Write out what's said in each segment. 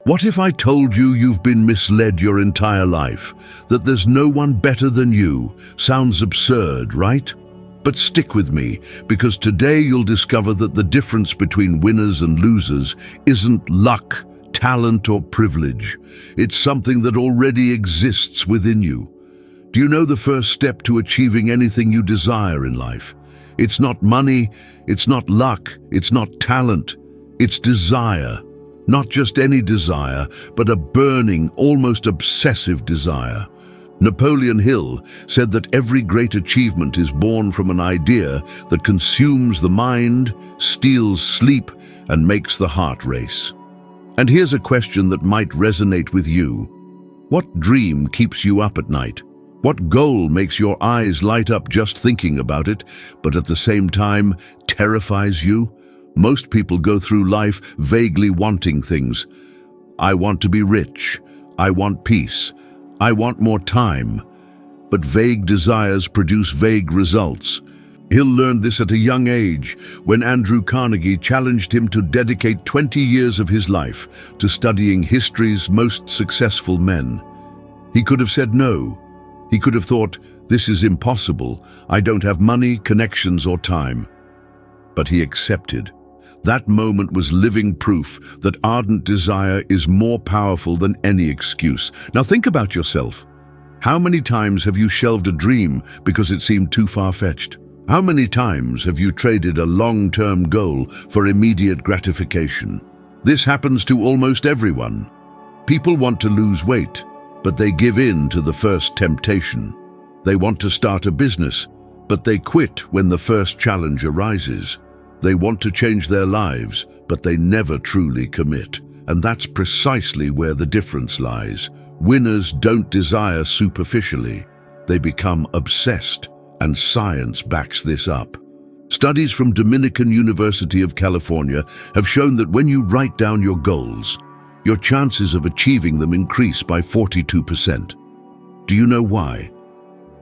What if I told you you've been misled your entire life, that there's no one better than you? Sounds absurd, right? But stick with me, because today you'll discover that the difference between winners and losers isn't luck, talent, or privilege. It's something that already exists within you. Do you know the first step to achieving anything you desire in life? It's not money, it's not luck, it's not talent, it's desire. Not just any desire, but a burning, almost obsessive desire. Napoleon Hill said that every great achievement is born from an idea that consumes the mind, steals sleep, and makes the heart race. And here's a question that might resonate with you. What dream keeps you up at night? What goal makes your eyes light up just thinking about it, but at the same time terrifies you? Most people go through life vaguely wanting things. I want to be rich. I want peace. I want more time. But vague desires produce vague results. Hill learned this at a young age when Andrew Carnegie challenged him to dedicate 20 years of his life to studying history's most successful men. He could have said no. He could have thought, this is impossible. I don't have money, connections, or time. But he accepted. That moment was living proof that ardent desire is more powerful than any excuse. Now think about yourself. How many times have you shelved a dream because it seemed too far-fetched? How many times have you traded a long-term goal for immediate gratification? This happens to almost everyone. People want to lose weight, but they give in to the first temptation. They want to start a business, but they quit when the first challenge arises. They want to change their lives, but they never truly commit. And that's precisely where the difference lies. Winners don't desire superficially. They become obsessed, and science backs this up. Studies from Dominican University of California have shown that when you write down your goals, your chances of achieving them increase by 42%. Do you know why?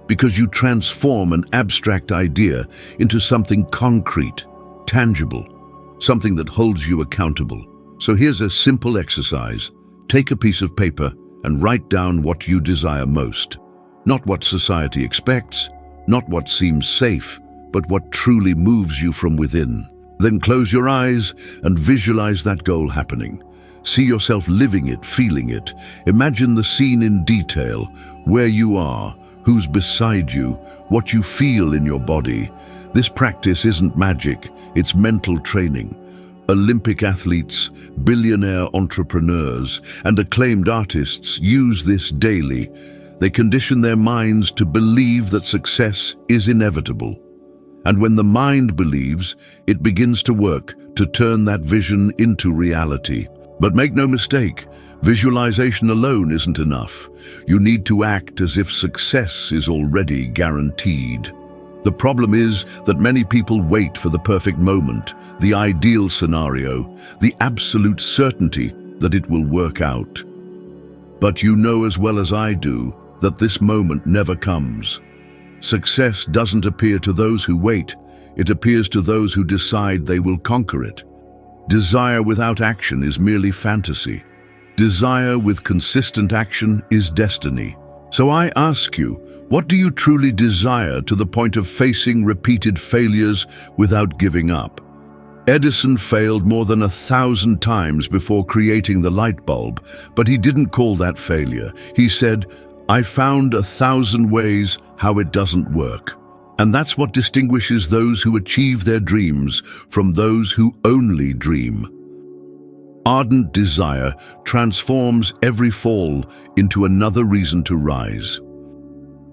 Because you transform an abstract idea into something concrete, tangible, something that holds you accountable. So here's a simple exercise. Take a piece of paper and write down what you desire most. Not what society expects, not what seems safe, but what truly moves you from within. Then close your eyes and visualize that goal happening. See yourself living it, feeling it. Imagine the scene in detail, where you are, who's beside you, what you feel in your body. This practice isn't magic, it's mental training. Olympic athletes, billionaire entrepreneurs, and acclaimed artists use this daily. They condition their minds to believe that success is inevitable. And when the mind believes, it begins to work to turn that vision into reality. But make no mistake, visualization alone isn't enough. You need to act as if success is already guaranteed. The problem is that many people wait for the perfect moment, the ideal scenario, the absolute certainty that it will work out. But you know as well as I do that this moment never comes. Success doesn't appear to those who wait, it appears to those who decide they will conquer it. Desire without action is merely fantasy. Desire with consistent action is destiny. So I ask you, what do you truly desire to the point of facing repeated failures without giving up? Edison failed more than 1,000 times before creating the light bulb, but he didn't call that failure. He said, I found 1,000 ways how it doesn't work. And that's what distinguishes those who achieve their dreams from those who only dream. Ardent desire transforms every fall into another reason to rise.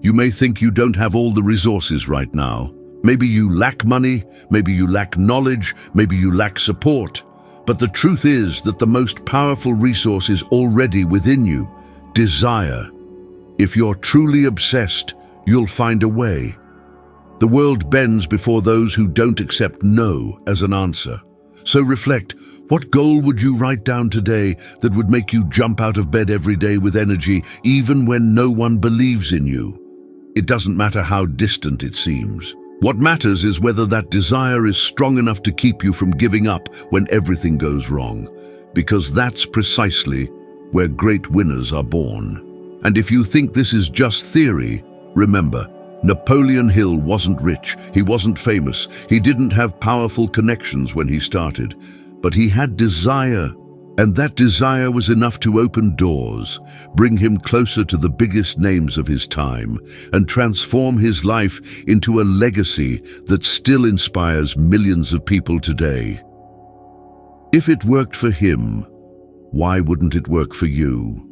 You may think you don't have all the resources right now. Maybe you lack money, maybe you lack knowledge, maybe you lack support. But the truth is that the most powerful resource is already within you: desire. If you're truly obsessed, you'll find a way. The world bends before those who don't accept no as an answer. So reflect, what goal would you write down today that would make you jump out of bed every day with energy, even when no one believes in you? It doesn't matter how distant it seems. What matters is whether that desire is strong enough to keep you from giving up when everything goes wrong. Because that's precisely where great winners are born. And if you think this is just theory, remember, Napoleon Hill wasn't rich, he wasn't famous, he didn't have powerful connections when he started, but he had desire, and that desire was enough to open doors, bring him closer to the biggest names of his time, and transform his life into a legacy that still inspires millions of people today. If it worked for him, why wouldn't it work for you?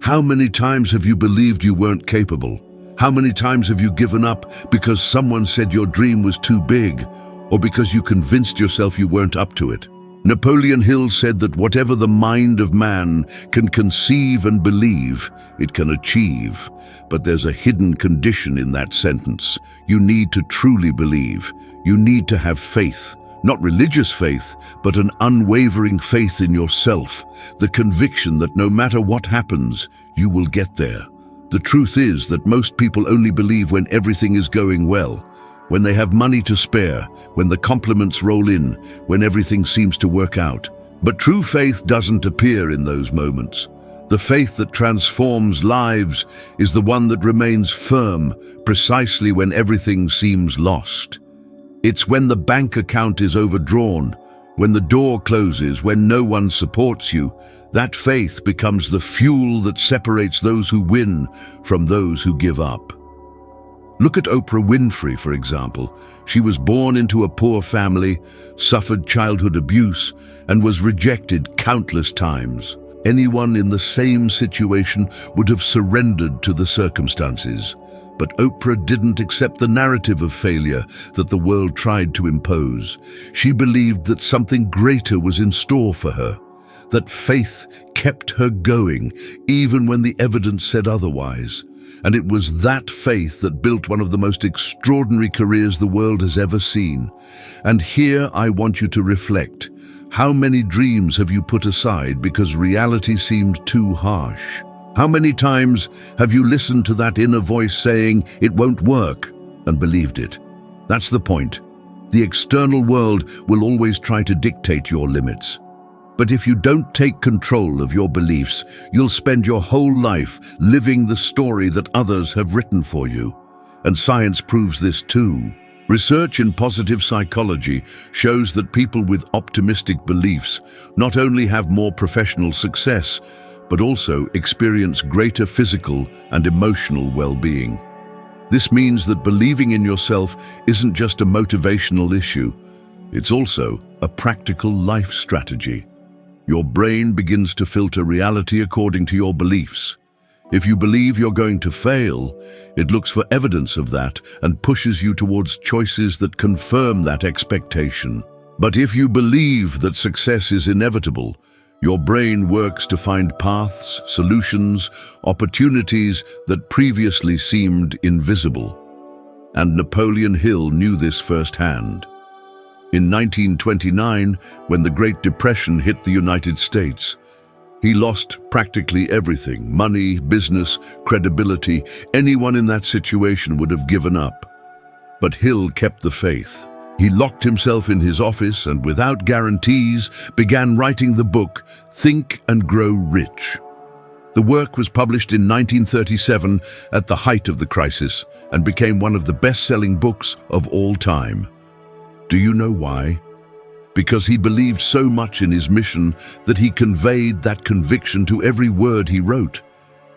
How many times have you believed you weren't capable? How many times have you given up because someone said your dream was too big, or because you convinced yourself you weren't up to it? Napoleon Hill said that whatever the mind of man can conceive and believe, it can achieve. But there's a hidden condition in that sentence. You need to truly believe. You need to have faith. Not religious faith, but an unwavering faith in yourself. The conviction that no matter what happens, you will get there. The truth is that most people only believe when everything is going well, when they have money to spare, when the compliments roll in, when everything seems to work out. But true faith doesn't appear in those moments. The faith that transforms lives is the one that remains firm precisely when everything seems lost. It's when the bank account is overdrawn, when the door closes, when no one supports you, that faith becomes the fuel that separates those who win from those who give up. Look at Oprah Winfrey, for example. She was born into a poor family, suffered childhood abuse, and was rejected countless times. Anyone in the same situation would have surrendered to the circumstances. But Oprah didn't accept the narrative of failure that the world tried to impose. She believed that something greater was in store for her, that faith kept her going, even when the evidence said otherwise. And it was that faith that built one of the most extraordinary careers the world has ever seen. And here I want you to reflect. How many dreams have you put aside because reality seemed too harsh? How many times have you listened to that inner voice saying, "It won't work," and believed it? That's the point. The external world will always try to dictate your limits. But if you don't take control of your beliefs, you'll spend your whole life living the story that others have written for you. And science proves this too. Research in positive psychology shows that people with optimistic beliefs not only have more professional success, but also experience greater physical and emotional well-being. This means that believing in yourself isn't just a motivational issue, it's also a practical life strategy. Your brain begins to filter reality according to your beliefs. If you believe you're going to fail, it looks for evidence of that and pushes you towards choices that confirm that expectation. But if you believe that success is inevitable, your brain works to find paths, solutions, opportunities that previously seemed invisible. And Napoleon Hill knew this firsthand. In 1929, when the Great Depression hit the United States, he lost practically everything: money, business, credibility. Anyone in that situation would have given up. But Hill kept the faith. He locked himself in his office and, without guarantees, began writing the book, Think and Grow Rich. The work was published in 1937 at the height of the crisis and became one of the best-selling books of all time. Do you know why? Because he believed so much in his mission that he conveyed that conviction to every word he wrote.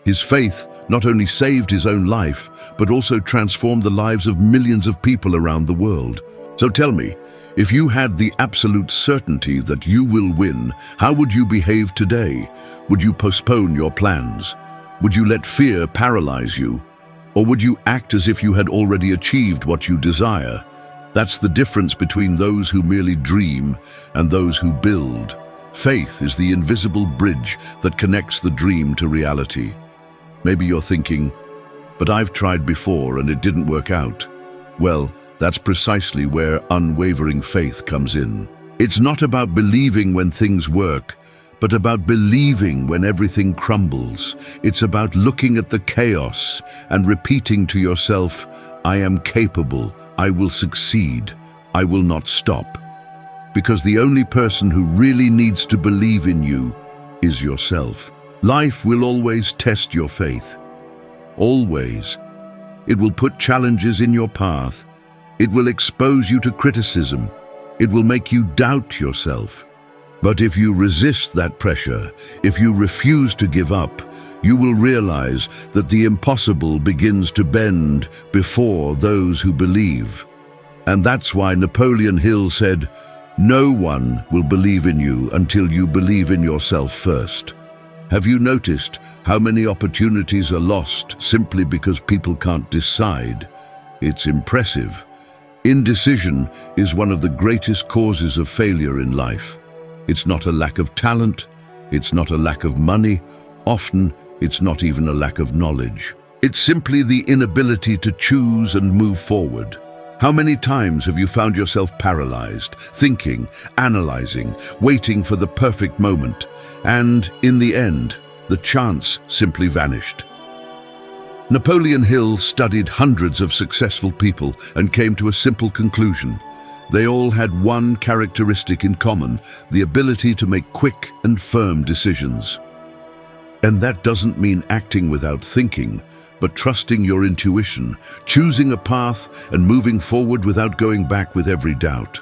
His faith not only saved his own life, but also transformed the lives of millions of people around the world. So tell me, if you had the absolute certainty that you will win, how would you behave today? Would you postpone your plans? Would you let fear paralyze you? Or would you act as if you had already achieved what you desire? That's the difference between those who merely dream and those who build. Faith is the invisible bridge that connects the dream to reality. Maybe you're thinking, but I've tried before and it didn't work out. Well, that's precisely where unwavering faith comes in. It's not about believing when things work, but about believing when everything crumbles. It's about looking at the chaos and repeating to yourself, I am capable, I will succeed, I will not stop. Because the only person who really needs to believe in you is yourself. Life will always test your faith. Always. It will put challenges in your path. It will expose you to criticism. It will make you doubt yourself. But if you resist that pressure, if you refuse to give up, you will realize that the impossible begins to bend before those who believe. And that's why Napoleon Hill said, "No one will believe in you until you believe in yourself first." Have you noticed how many opportunities are lost simply because people can't decide? It's impressive. Indecision is one of the greatest causes of failure in life. It's not a lack of talent, it's not a lack of money, often it's not even a lack of knowledge. It's simply the inability to choose and move forward. How many times have you found yourself paralyzed, thinking, analyzing, waiting for the perfect moment, and in the end, the chance simply vanished? Napoleon Hill studied hundreds of successful people and came to a simple conclusion. They all had one characteristic in common, the ability to make quick and firm decisions. And that doesn't mean acting without thinking, but trusting your intuition, choosing a path and moving forward without going back with every doubt.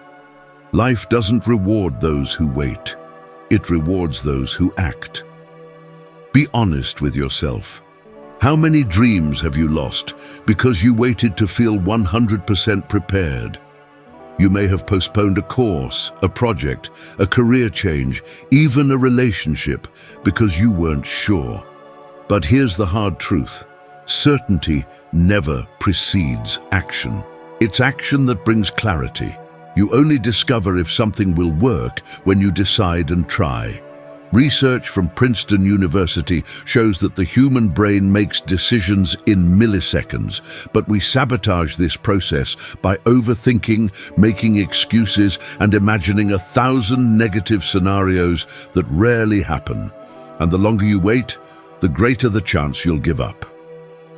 Life doesn't reward those who wait. It rewards those who act. Be honest with yourself. How many dreams have you lost because you waited to feel 100% prepared? You may have postponed a course, a project, a career change, even a relationship because you weren't sure. But here's the hard truth. Certainty never precedes action. It's action that brings clarity. You only discover if something will work when you decide and try. Research from Princeton University shows that the human brain makes decisions in milliseconds, but we sabotage this process by overthinking, making excuses, and imagining 1,000 negative scenarios that rarely happen. And the longer you wait, the greater the chance you'll give up.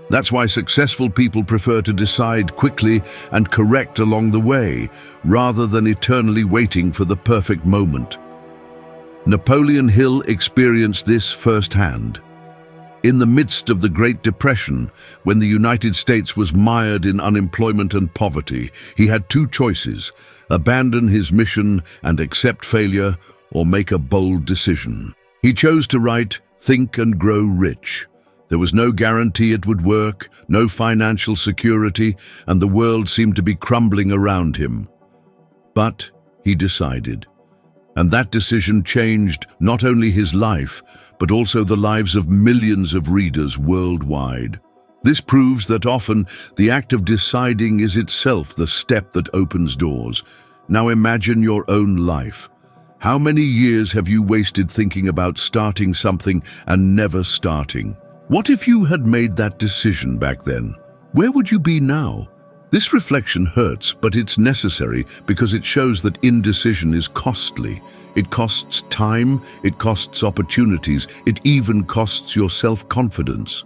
That's why successful people prefer to decide quickly and correct along the way, rather than eternally waiting for the perfect moment. Napoleon Hill experienced this firsthand. In the midst of the Great Depression, when the United States was mired in unemployment and poverty, he had two choices: abandon his mission and accept failure, or make a bold decision. He chose to write Think and Grow Rich. There was no guarantee it would work, no financial security, and the world seemed to be crumbling around him. But he decided. And that decision changed not only his life, but also the lives of millions of readers worldwide. This proves that often the act of deciding is itself the step that opens doors. Now imagine your own life. How many years have you wasted thinking about starting something and never starting? What if you had made that decision back then? Where would you be now? This reflection hurts, but it's necessary because it shows that indecision is costly. It costs time, it costs opportunities, it even costs your self-confidence.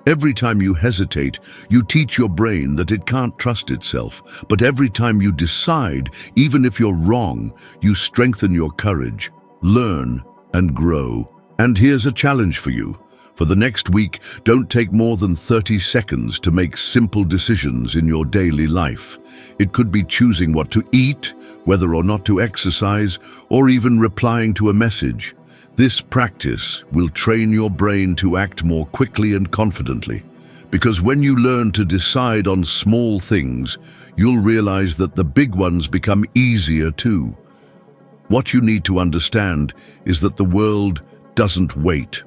Every time you hesitate, you teach your brain that it can't trust itself. But every time you decide, even if you're wrong, you strengthen your courage, learn, and grow. And here's a challenge for you. For the next week, don't take more than 30 seconds to make simple decisions in your daily life. It could be choosing what to eat, whether or not to exercise, or even replying to a message. This practice will train your brain to act more quickly and confidently. Because when you learn to decide on small things, you'll realize that the big ones become easier too. What you need to understand is that the world doesn't wait.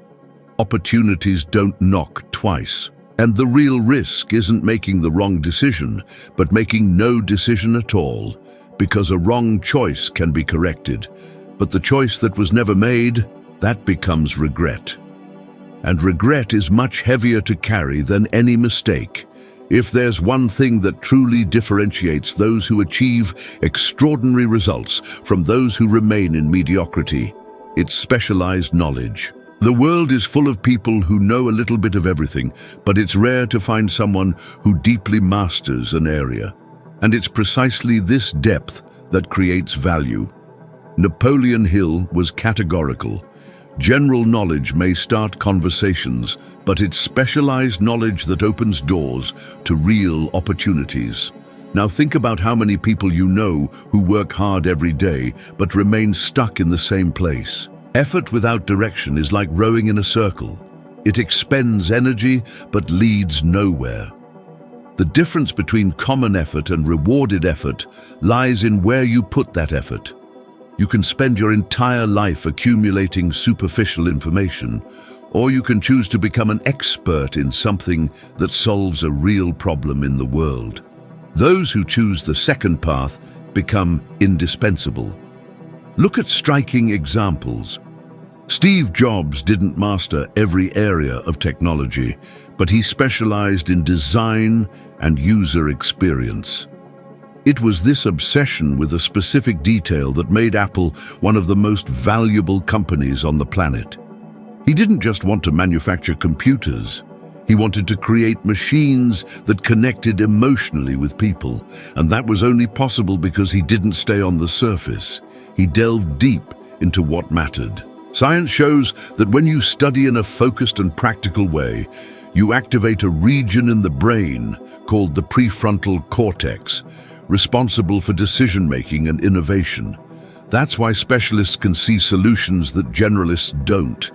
Opportunities don't knock twice. And the real risk isn't making the wrong decision, but making no decision at all, because a wrong choice can be corrected. But the choice that was never made, that becomes regret. And regret is much heavier to carry than any mistake. If there's one thing that truly differentiates those who achieve extraordinary results from those who remain in mediocrity, it's specialized knowledge. The world is full of people who know a little bit of everything, but it's rare to find someone who deeply masters an area. And it's precisely this depth that creates value. Napoleon Hill was categorical. General knowledge may start conversations, but it's specialized knowledge that opens doors to real opportunities. Now think about how many people you know who work hard every day but remain stuck in the same place. Effort without direction is like rowing in a circle. It expends energy but leads nowhere. The difference between common effort and rewarded effort lies in where you put that effort. You can spend your entire life accumulating superficial information, or you can choose to become an expert in something that solves a real problem in the world. Those who choose the second path become indispensable. Look at striking examples. Steve Jobs didn't master every area of technology, but he specialized in design and user experience. It was this obsession with a specific detail that made Apple one of the most valuable companies on the planet. He didn't just want to manufacture computers. He wanted to create machines that connected emotionally with people, and that was only possible because he didn't stay on the surface. He delved deep into what mattered. Science shows that when you study in a focused and practical way, you activate a region in the brain called the prefrontal cortex, responsible for decision-making and innovation. That's why specialists can see solutions that generalists don't.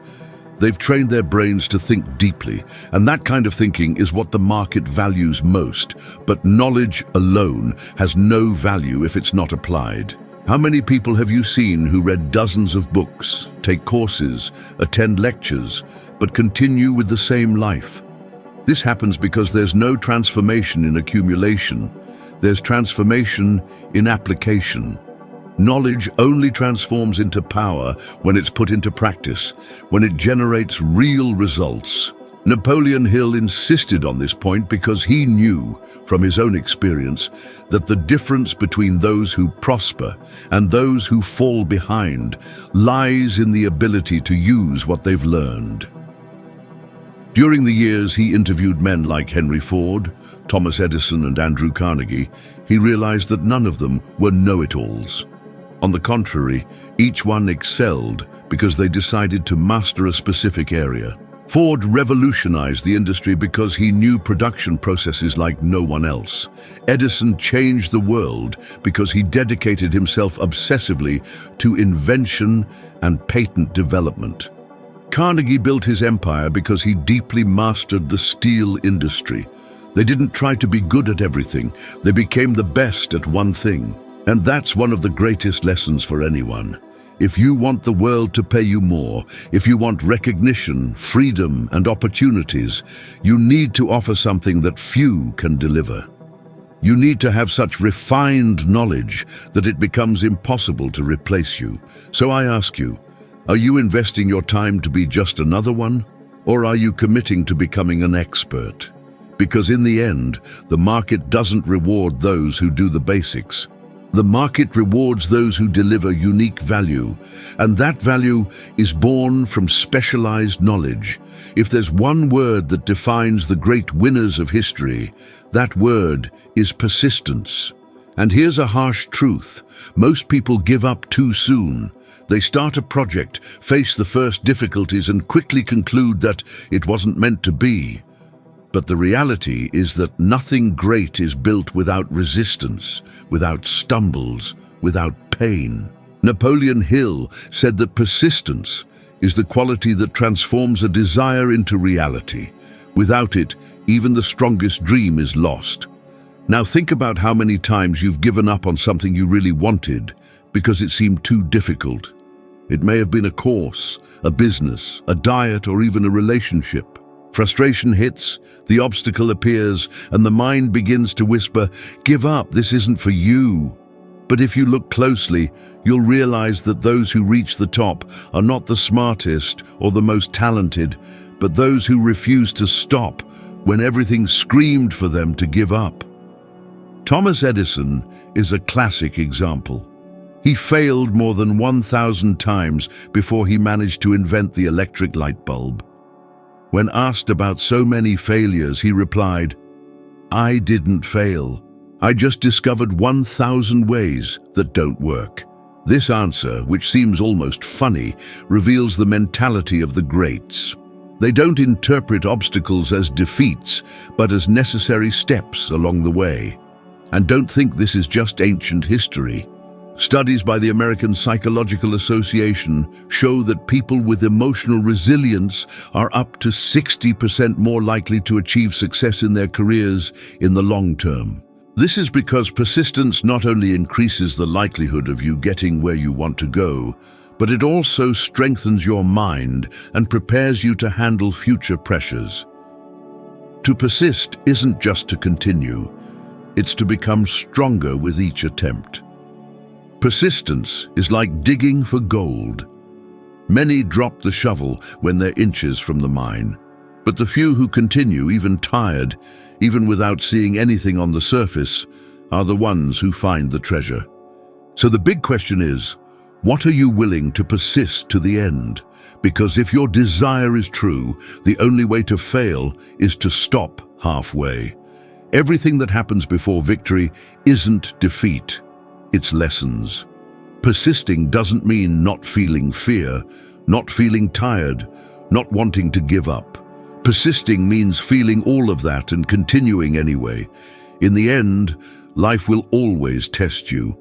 They've trained their brains to think deeply, and that kind of thinking is what the market values most. But knowledge alone has no value if it's not applied. How many people have you seen who read dozens of books, take courses, attend lectures, but continue with the same life? This happens because there's no transformation in accumulation. There's transformation in application. Knowledge only transforms into power when it's put into practice, when it generates real results. Napoleon Hill insisted on this point because he knew, from his own experience, that the difference between those who prosper and those who fall behind lies in the ability to use what they've learned. During the years he interviewed men like Henry Ford, Thomas Edison, and Andrew Carnegie, he realized that none of them were know-it-alls. On the contrary, each one excelled because they decided to master a specific area. Ford revolutionized the industry because he knew production processes like no one else. Edison changed the world because he dedicated himself obsessively to invention and patent development. Carnegie built his empire because he deeply mastered the steel industry. They didn't try to be good at everything. They became the best at one thing. And that's one of the greatest lessons for anyone. If you want the world to pay you more, if you want recognition, freedom, and opportunities, you need to offer something that few can deliver. You need to have such refined knowledge that it becomes impossible to replace you. So I ask you, are you investing your time to be just another one? Or are you committing to becoming an expert? Because in the end, the market doesn't reward those who do the basics. The market rewards those who deliver unique value, and that value is born from specialized knowledge. If there's one word that defines the great winners of history, that word is persistence. And here's a harsh truth. Most people give up too soon. They start a project, face the first difficulties, and quickly conclude that it wasn't meant to be. But the reality is that nothing great is built without resistance, without stumbles, without pain. Napoleon Hill said that persistence is the quality that transforms a desire into reality. Without it, even the strongest dream is lost. Now think about how many times you've given up on something you really wanted because it seemed too difficult. It may have been a course, a business, a diet, or even a relationship. Frustration hits, the obstacle appears, and the mind begins to whisper, "Give up, this isn't for you." But if you look closely, you'll realize that those who reach the top are not the smartest or the most talented, but those who refuse to stop when everything screamed for them to give up. Thomas Edison is a classic example. He failed more than 1,000 times before he managed to invent the electric light bulb. When asked about so many failures, he replied, "I didn't fail. I just discovered 1,000 ways that don't work." This answer, which seems almost funny, reveals the mentality of the greats. They don't interpret obstacles as defeats, but as necessary steps along the way. And don't think this is just ancient history. Studies by the American Psychological Association show that people with emotional resilience are up to 60% more likely to achieve success in their careers in the long term. This is because persistence not only increases the likelihood of you getting where you want to go, but it also strengthens your mind and prepares you to handle future pressures. To persist isn't just to continue, it's to become stronger with each attempt. Persistence is like digging for gold. Many drop the shovel when they're inches from the mine, but the few who continue, even tired, even without seeing anything on the surface, are the ones who find the treasure. So the big question is, what are you willing to persist to the end? Because if your desire is true, the only way to fail is to stop halfway. Everything that happens before victory isn't defeat. It's lessons. Persisting doesn't mean not feeling fear, not feeling tired, not wanting to give up. Persisting means feeling all of that and continuing anyway. In the end, life will always test you.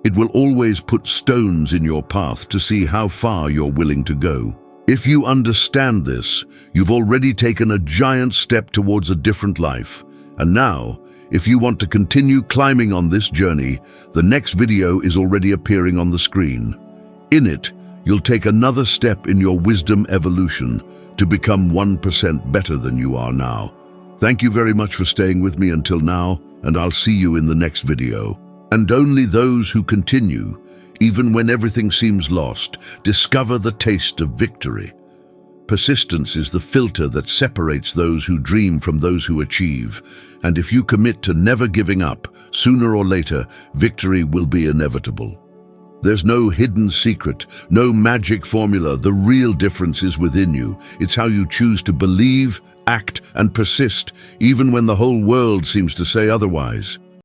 It will always put stones in your path to see how far you're willing to go. If you understand this, you've already taken a giant step towards a different life. And now, if you want to continue climbing on this journey, the next video is already appearing on the screen. In it, you'll take another step in your wisdom evolution to become 1% better than you are now. Thank you very much for staying with me until now, and I'll see you in the next video. And only those who continue, even when everything seems lost, discover the taste of victory. Persistence is the filter that separates those who dream from those who achieve. And if you commit to never giving up, sooner or later, victory will be inevitable. There's no hidden secret, no magic formula. The real difference is within you. It's how you choose to believe, act, and persist, even when the whole world seems to say otherwise.